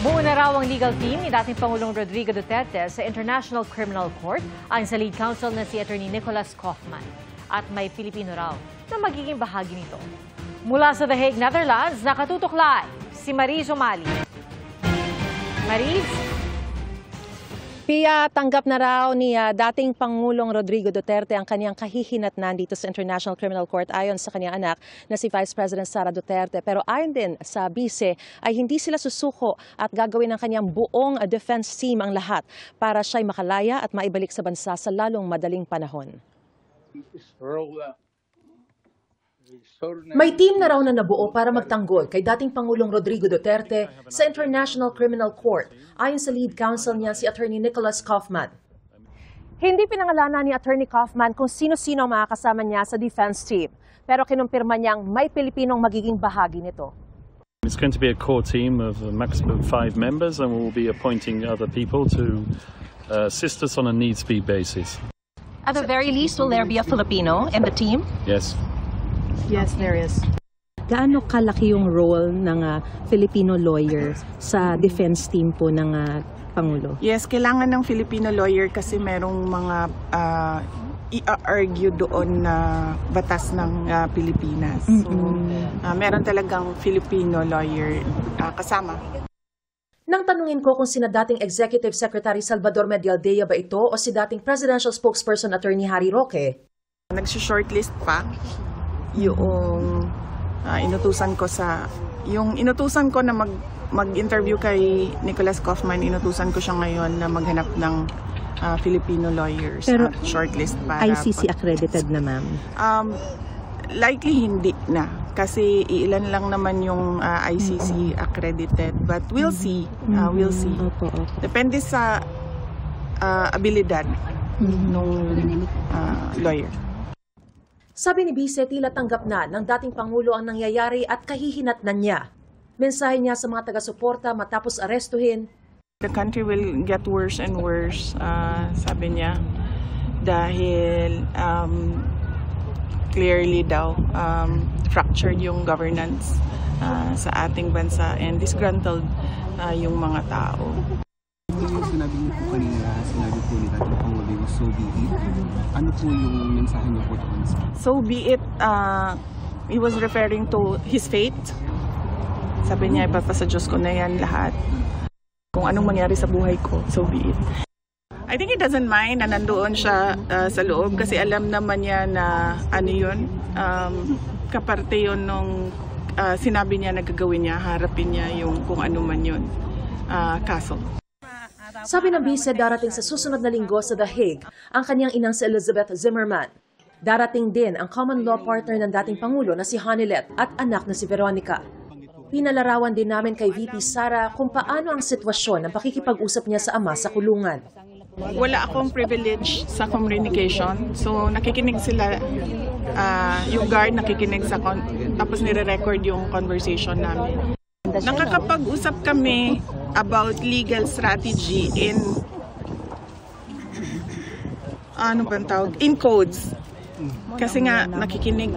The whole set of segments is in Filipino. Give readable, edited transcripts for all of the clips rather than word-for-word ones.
Buo na raw ang legal team ni dating Pangulong Rodrigo Duterte sa International Criminal Court ayon sa lead counsel na si Attorney Nicholas Kaufman. At may Pilipino raw na magiging bahagi nito. Mula sa The Hague, Netherlands, nakatutok live si Mariz Umali. Mariz? Pia, tanggap na raw ni dating Pangulong Rodrigo Duterte ang kanyang kahihinatnan dito sa International Criminal Court ayon sa kanyang anak na si Vice President Sara Duterte. Pero ayon din sa bise ay hindi sila susuko at gagawin ng kanyang buong defense team ang lahat para siya'y makalaya at maibalik sa bansa sa lalong madaling panahon. May team na raw na nabuo para magtanggol kay dating Pangulong Rodrigo Duterte sa International Criminal Court ayon sa lead counsel niya si Attorney Nicholas Kaufman. Hindi pinangalanan ni Attorney Kaufman kung sino-sino ang makakasama niya sa defense team, pero kinumpirma niyang may Pilipinong magiging bahagi nito. It's going to be a core team of a maximum of 5 members and we'll be appointing other people to assist us on a needs-be basis. At the very least, will there be a Filipino in the team? Yes. Yes, there is. Gaano kalaki yung role ng Filipino lawyer sa defense team po ng Pangulo? Yes, kailangan ng Filipino lawyer kasi merong mga i-argue doon na batas ng Pilipinas. So, meron talagang Filipino lawyer kasama. Nang tanungin ko kung sina dating Executive Secretary Salvador Medialdea ba ito o si dating Presidential Spokesperson Attorney Harry Roque. Nagsi-shortlist pa yung inutusan ko na mag-interview kay Nicholas Kaufman, inutusan ko siya ngayon na maghanap ng Filipino lawyers. Pero shortlist para ICC accredited na, ma'am? Likely hindi na kasi ilan lang naman yung ICC accredited, but we'll see. We'll see. Depende sa abilidad ng lawyer. Sabi ni Bise, tila tanggap na ng dating Pangulo ang nangyayari at kahihinatnan niya. Mensahe niya sa mga taga-suporta matapos arestuhin. The country will get worse and worse, sabi niya, dahil clearly daw fractured yung governance sa ating bansa and disgruntled yung mga tao. Yung sinabi niyo po kanina, sinabi po ni dating Pangulo yung so be it. Ano po yung mensahe niyo po doon? So be it, he was referring to his fate. Sabi niya, ipapasa Diyos ko na yan lahat. Kung anong mangyari sa buhay ko, so be it. I think he doesn't mind na nandoon siya sa loob kasi alam naman niya na ano yun, kaparte yun nung sinabi niya na gagawin niya, harapin niya yung kung ano man yun, kaso. Sabi ng Bise, darating sa susunod na linggo sa The Hague ang kanyang inang si Elizabeth Zimmerman. Darating din ang common law partner ng dating Pangulo na si Hanilet at anak na si Veronica. Pinalarawan din namin kay VP Sara kung paano ang sitwasyon ng pakikipag-usap niya sa ama sa kulungan. Wala akong privilege sa communication, so nakikinig sila, yung guard nakikinig tapos nire-record yung conversation namin. Nakakapag-usap kami about legal strategy in in codes. Kasi nga nakikinig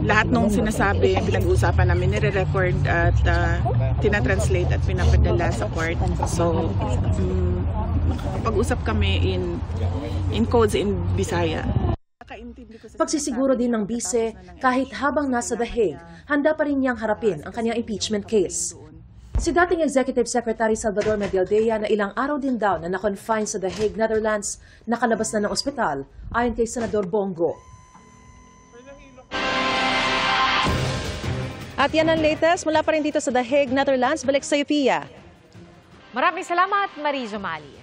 lahat ng sinasabi, pinag-uusapan namin, nire-record at tinatranslate at pinapadala sa court. So nakakapag-usap kami in codes in Bisaya. Pagsisiguro din ng Bise, kahit habang nasa The Hague, handa pa rin niyang harapin ang kanyang impeachment case. Si dating Executive Secretary Salvador Medialdea na ilang araw din daw na na-confine sa The Hague, Netherlands, nakalabas na ng ospital, ayon kay Senador Bongo. At yan ang latest mula pa rin dito sa The Hague, Netherlands. Balik sa iyo, Pia. Maraming salamat, Mariz Umali.